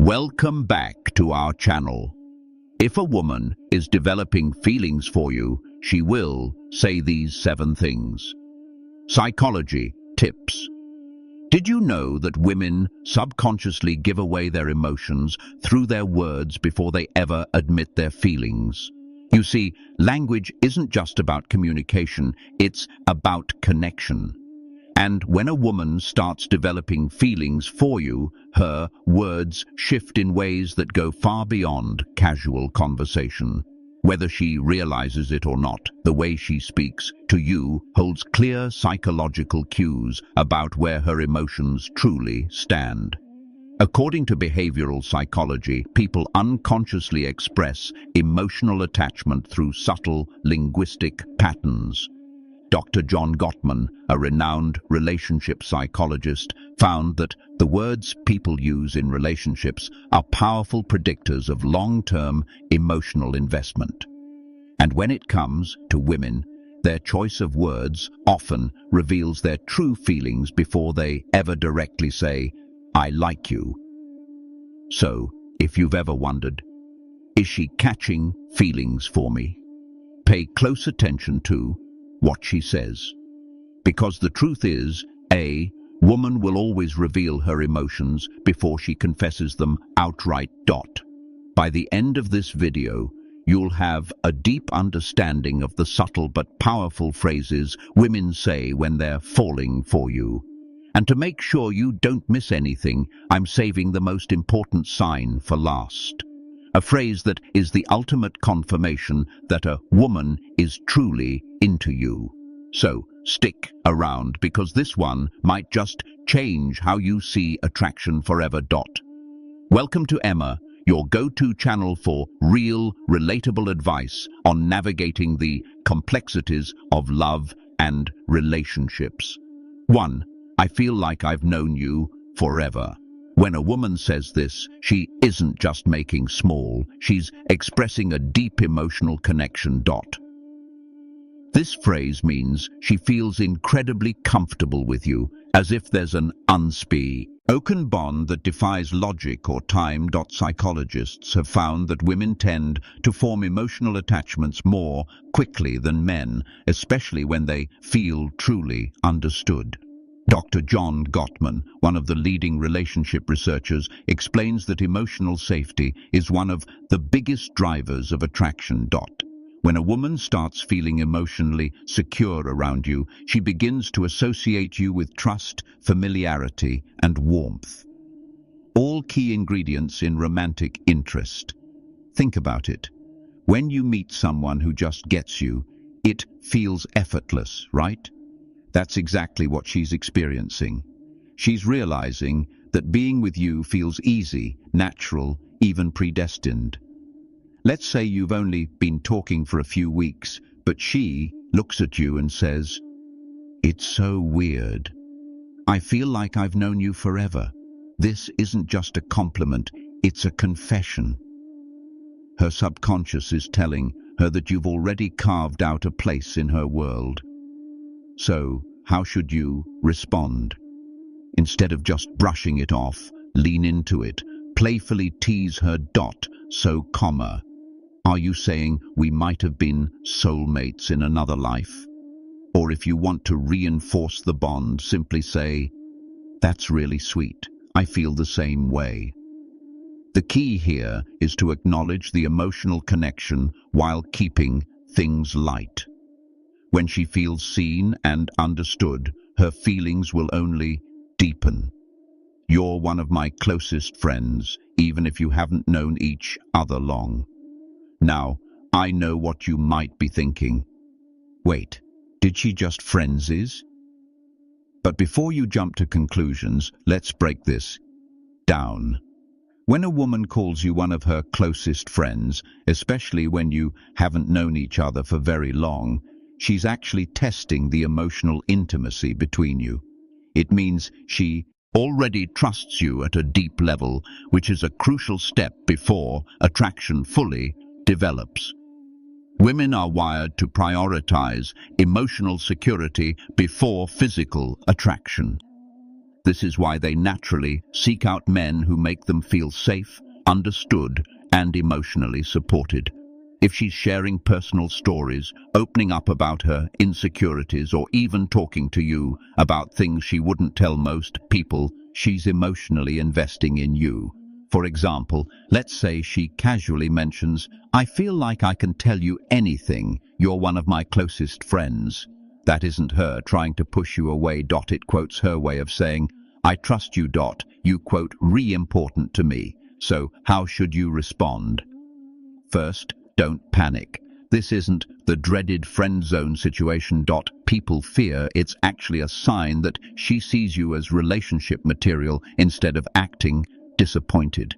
Welcome back to our channel. If a woman is developing feelings for you, she will say these 7 things. Psychology tips. Did you know that women subconsciously give away their emotions through their words before they ever admit their feelings? You see, language isn't just about communication, it's about connection. And when a woman starts developing feelings for you, her words shift in ways that go far beyond casual conversation. Whether she realizes it or not, the way she speaks to you holds clear psychological cues about where her emotions truly stand. According to behavioral psychology, people unconsciously express emotional attachment through subtle linguistic patterns. Dr. John Gottman, a renowned relationship psychologist, found that the words people use in relationships are powerful predictors of long-term emotional investment. And when it comes to women, their choice of words often reveals their true feelings before they ever directly say, "I like you." So, if you've ever wondered, is she catching feelings for me? Pay close attention to what she says. Because the truth is, a woman will always reveal her emotions before she confesses them outright. By the end of this video, you'll have a deep understanding of the subtle but powerful phrases women say when they're falling for you. And to make sure you don't miss anything, I'm saving the most important sign for last. A phrase that is the ultimate confirmation that a woman is truly into you. So stick around, because this one might just change how you see attraction forever. Welcome to Emma, your go-to channel for real, relatable advice on navigating the complexities of love and relationships. 1. I feel like I've known you forever. When a woman says this, she isn't just making small, she's expressing a deep emotional connection. This phrase means she feels incredibly comfortable with you, as if there's an unspoken bond that defies logic or time. Psychologists have found that women tend to form emotional attachments more quickly than men, especially when they feel truly understood. Dr. John Gottman, one of the leading relationship researchers, explains that emotional safety is one of the biggest drivers of attraction. When a woman starts feeling emotionally secure around you, she begins to associate you with trust, familiarity, and warmth. All key ingredients in romantic interest. Think about it. When you meet someone who just gets you, it feels effortless, right? That's exactly what she's experiencing. She's realizing that being with you feels easy, natural, even predestined. Let's say you've only been talking for a few weeks, but she looks at you and says, "It's so weird. I feel like I've known you forever." This isn't just a compliment, it's a confession. Her subconscious is telling her that you've already carved out a place in her world. So, how should you respond? Instead of just brushing it off, lean into it, playfully tease her. So, are you saying we might have been soulmates in another life? Or if you want to reinforce the bond, simply say, "That's really sweet. I feel the same way." The key here is to acknowledge the emotional connection while keeping things light. When she feels seen and understood, her feelings will only deepen. You're one of my closest friends, even if you haven't known each other long. Now, I know what you might be thinking. Wait, did she just frenzies? But before you jump to conclusions, let's break this down. When a woman calls you one of her closest friends, especially when you haven't known each other for very long, she's actually testing the emotional intimacy between you. It means she already trusts you at a deep level, which is a crucial step before attraction fully develops. Women are wired to prioritize emotional security before physical attraction. This is why they naturally seek out men who make them feel safe, understood, and emotionally supported. If she's sharing personal stories, opening up about her insecurities, or even talking to you about things she wouldn't tell most people, she's emotionally investing in you. For example, let's say she casually mentions, "I feel like I can tell you anything. You're one of my closest friends." That isn't her trying to push you away. It quotes her way of saying, "I trust you. You quote re-important to me." So how should you respond? First, don't panic. This isn't the dreaded friend zone situation. People fear. It's actually a sign that she sees you as relationship material instead of acting disappointed.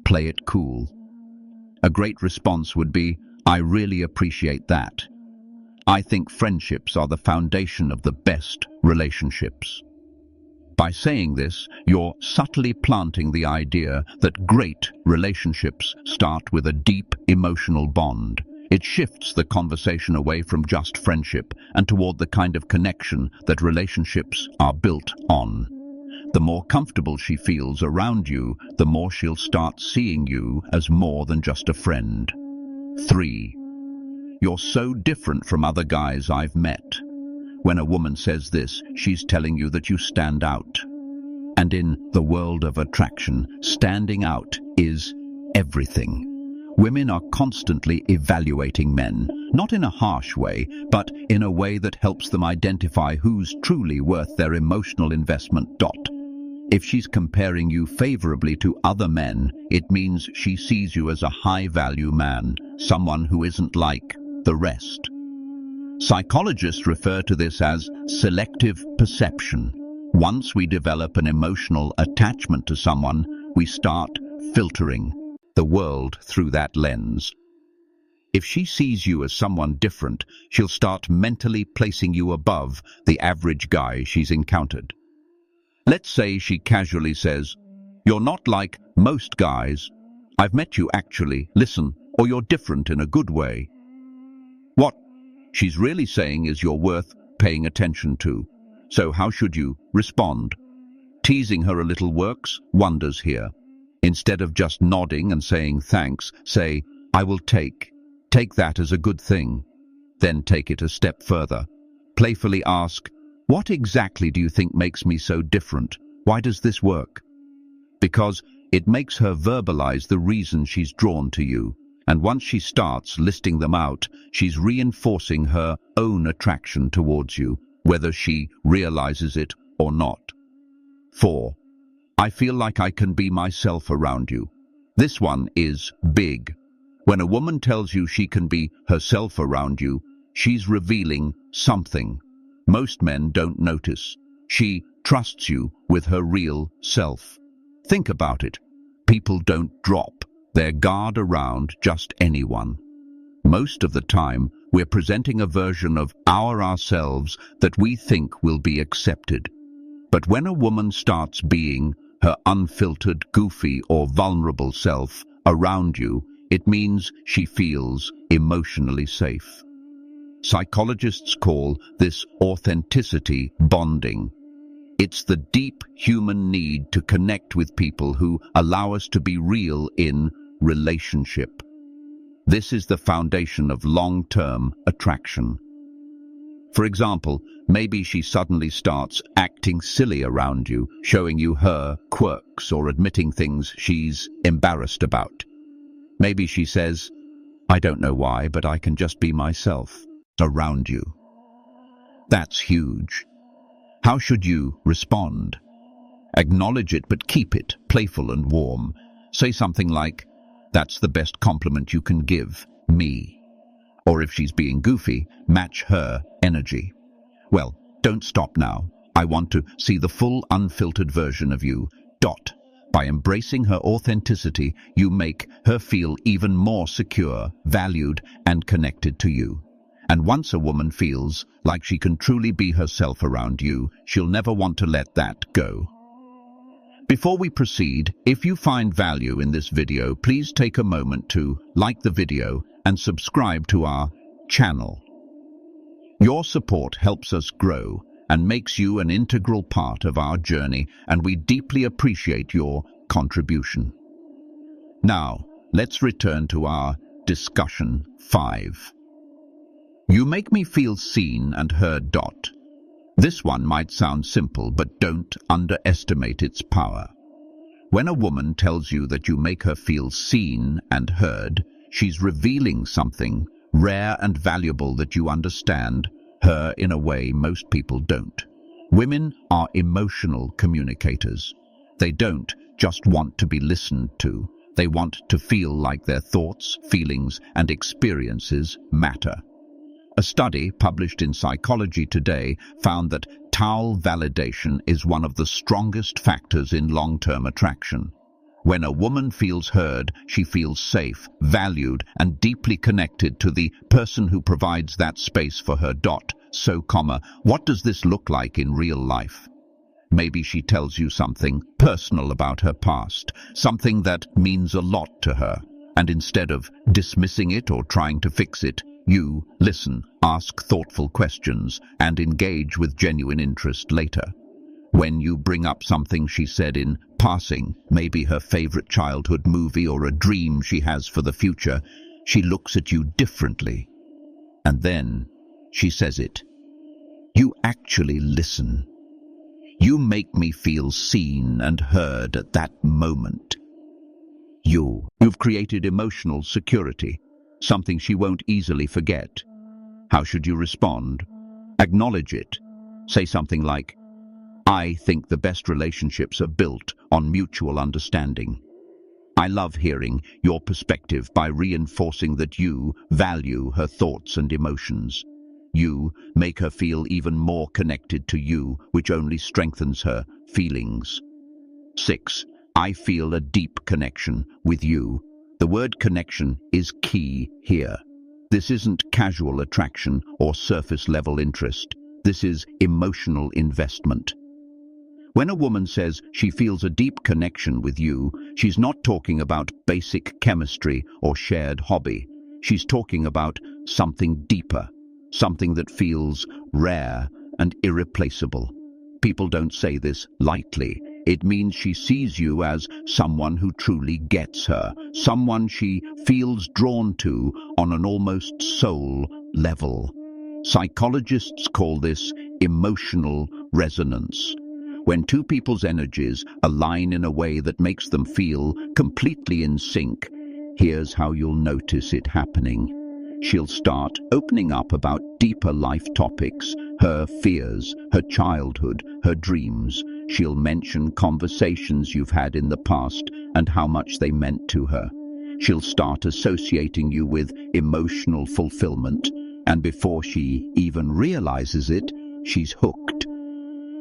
Play it cool. A great response would be, "I really appreciate that. I think friendships are the foundation of the best relationships." By saying this, you're subtly planting the idea that great relationships start with a deep emotional bond. It shifts the conversation away from just friendship and toward the kind of connection that relationships are built on. The more comfortable she feels around you, the more she'll start seeing you as more than just a friend. 3. You're so different from other guys I've met. When a woman says this, she's telling you that you stand out. And in the world of attraction, standing out is everything. Women are constantly evaluating men, not in a harsh way, but in a way that helps them identify who's truly worth their emotional investment. If she's comparing you favorably to other men, it means she sees you as a high-value man, someone who isn't like the rest. Psychologists refer to this as selective perception. Once we develop an emotional attachment to someone, we start filtering the world through that lens. If she sees you as someone different, she'll start mentally placing you above the average guy she's encountered. Let's say she casually says, "You're not like most guys. I've met you actually. Listen, or you're different in a good way." What she's really saying is you're worth paying attention to. So how should you respond? Teasing her a little works wonders here. Instead of just nodding and saying thanks, say, "I will take that as a good thing." Then take it a step further. Playfully ask, "What exactly do you think makes me so different? Why does this work?" Because it makes her verbalize the reason she's drawn to you. And once she starts listing them out, she's reinforcing her own attraction towards you, whether she realizes it or not. 4. I feel like I can be myself around you. This one is big. When a woman tells you she can be herself around you, she's revealing something most men don't notice. She trusts you with her real self. Think about it. People don't drop their guard around just anyone. Most of the time, we're presenting a version of ourselves that we think will be accepted. But when a woman starts being her unfiltered, goofy, or vulnerable self around you, it means she feels emotionally safe. Psychologists call this authenticity bonding. It's the deep human need to connect with people who allow us to be real in relationship. This is the foundation of long-term attraction. For example, maybe she suddenly starts acting silly around you, showing you her quirks or admitting things she's embarrassed about. Maybe she says, "I don't know why, but I can just be myself," around you. That's huge. How should you respond? Acknowledge it, but keep it playful and warm. Say something like, "That's the best compliment you can give me." Or if she's being goofy, match her energy. "Well, don't stop now. I want to see the full unfiltered version of you. By embracing her authenticity, you make her feel even more secure, valued, and connected to you. And once a woman feels like she can truly be herself around you, she'll never want to let that go. Before we proceed, if you find value in this video, please take a moment to like the video and subscribe to our channel. Your support helps us grow and makes you an integral part of our journey, and we deeply appreciate your contribution. Now, let's return to our discussion 5. You make me feel seen and heard. This one might sound simple, but don't underestimate its power. When a woman tells you that you make her feel seen and heard, she's revealing something rare and valuable that you understand her in a way most people don't. Women are emotional communicators. They don't just want to be listened to. They want to feel like their thoughts, feelings, and experiences matter. A study published in Psychology Today found that towel validation is one of the strongest factors in long-term attraction. When a woman feels heard, she feels safe, valued, and deeply connected to the person who provides that space for her. So, what does this look like in real life? Maybe she tells you something personal about her past, something that means a lot to her, and instead of dismissing it or trying to fix it, you listen, ask thoughtful questions, and engage with genuine interest later. When you bring up something she said in passing, maybe her favorite childhood movie or a dream she has for the future, she looks at you differently. And then she says it. You actually listen. You make me feel seen and heard at that moment. You've created emotional security, something she won't easily forget. How should you respond? Acknowledge it. Say something like, I think the best relationships are built on mutual understanding. I love hearing your perspective by reinforcing that you value her thoughts and emotions. You make her feel even more connected to you, which only strengthens her feelings. 6. I feel a deep connection with you. The word connection is key here. This isn't casual attraction or surface-level interest. This is emotional investment. When a woman says she feels a deep connection with you, she's not talking about basic chemistry or shared hobby. She's talking about something deeper, something that feels rare and irreplaceable. People don't say this lightly. It means she sees you as someone who truly gets her, someone she feels drawn to on an almost soul level. Psychologists call this emotional resonance. When two people's energies align in a way that makes them feel completely in sync, here's how you'll notice it happening. She'll start opening up about deeper life topics, her fears, her childhood, her dreams. She'll mention conversations you've had in the past and how much they meant to her. She'll start associating you with emotional fulfillment, and before she even realizes it, she's hooked.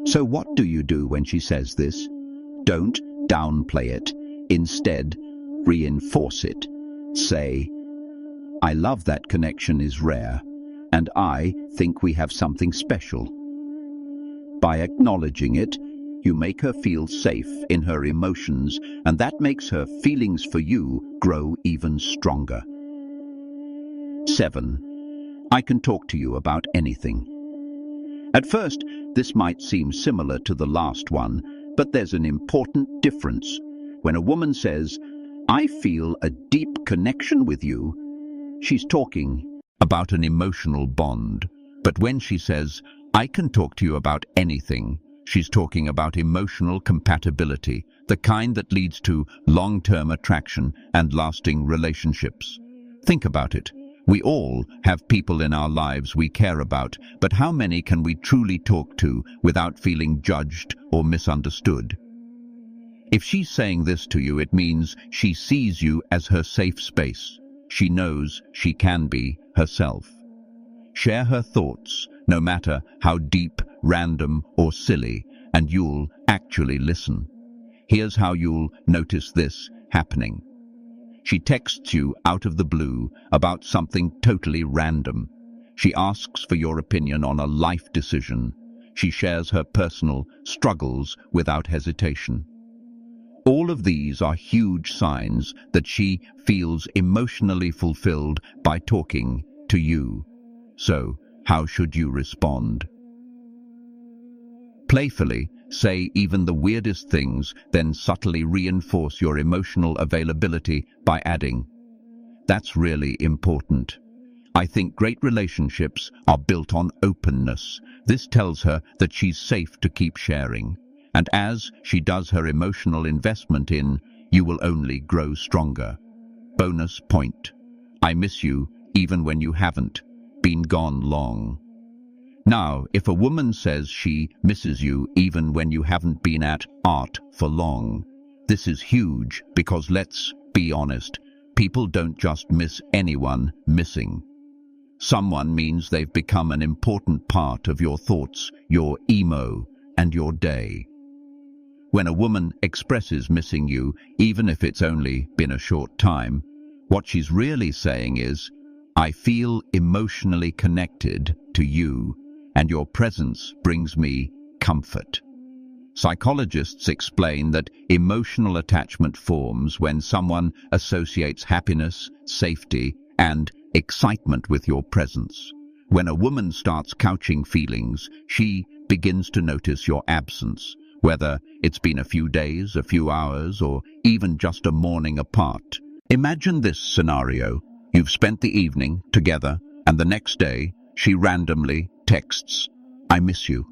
So what do you do when she says this? Don't downplay it. Instead, reinforce it. Say, I love that connection is rare, and I think we have something special. By acknowledging it, you make her feel safe in her emotions, and that makes her feelings for you grow even stronger. 7. I can talk to you about anything. At first, this might seem similar to the last one, but there's an important difference. When a woman says, I feel a deep connection with you, she's talking about an emotional bond. But when she says, I can talk to you about anything, she's talking about emotional compatibility, the kind that leads to long-term attraction and lasting relationships. Think about it. We all have people in our lives we care about, but how many can we truly talk to without feeling judged or misunderstood? If she's saying this to you, it means she sees you as her safe space. She knows she can be herself. Share her thoughts, no matter how deep, random, or silly, and you'll actually listen. Here's how you'll notice this happening. She texts you out of the blue about something totally random. She asks for your opinion on a life decision. She shares her personal struggles without hesitation. All of these are huge signs that she feels emotionally fulfilled by talking to you. So, how should you respond? Playfully, say even the weirdest things, then subtly reinforce your emotional availability by adding, "That's really important. I think great relationships are built on openness." This tells her that she's safe to keep sharing. And as she does her emotional investment in, you will only grow stronger. Bonus point. I miss you even when you haven't been gone long. Now, if a woman says she misses you even when you haven't been at art for long, this is huge because let's be honest, people don't just miss anyone missing. Someone means they've become an important part of your thoughts, your emo, and your day. When a woman expresses missing you, even if it's only been a short time, what she's really saying is, "I feel emotionally connected to you, and your presence brings me comfort." Psychologists explain that emotional attachment forms when someone associates happiness, safety, and excitement with your presence. When a woman starts couching feelings, she begins to notice your absence, whether it's been a few days, a few hours, or even just a morning apart. Imagine this scenario. You've spent the evening together, and the next day, she randomly texts, "I miss you."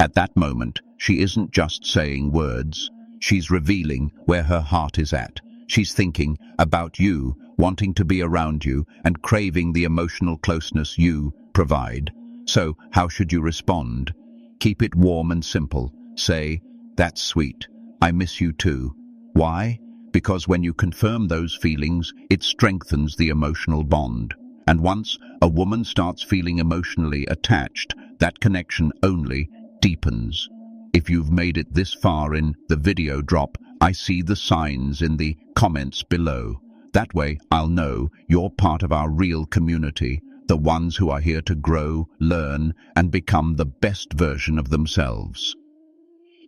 At that moment, she isn't just saying words. She's revealing where her heart is at. She's thinking about you, wanting to be around you, and craving the emotional closeness you provide. So, how should you respond? Keep it warm and simple. Say, "That's sweet. I miss you too." Why? Because when you confirm those feelings, it strengthens the emotional bond. And once a woman starts feeling emotionally attached, that connection only deepens. If you've made it this far in the video drop, I see the signs in the comments below. That way I'll know you're part of our real community, the ones who are here to grow, learn, and become the best version of themselves.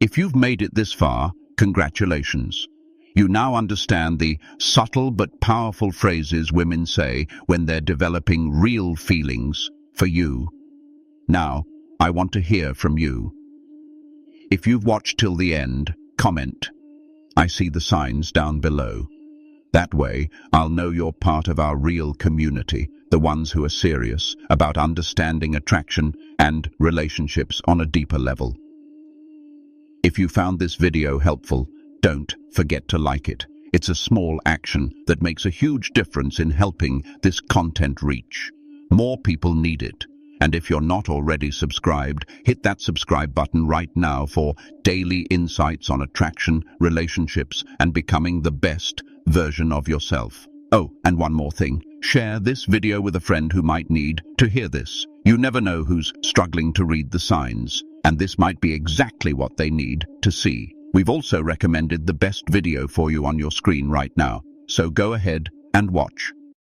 If you've made it this far, congratulations. You now understand the subtle but powerful phrases women say when they're developing real feelings for you. Now, I want to hear from you. If you've watched till the end, comment. I see the signs down below. That way, I'll know you're part of our real community, the ones who are serious about understanding attraction and relationships on a deeper level. If you found this video helpful, don't forget to like it. It's a small action that makes a huge difference in helping this content reach. More people need it. And if you're not already subscribed, hit that subscribe button right now for daily insights on attraction, relationships, and becoming the best version of yourself. Oh, and one more thing. Share this video with a friend who might need to hear this. You never know who's struggling to read the signs, and this might be exactly what they need to see. We've also recommended the best video for you on your screen right now, so go ahead and watch.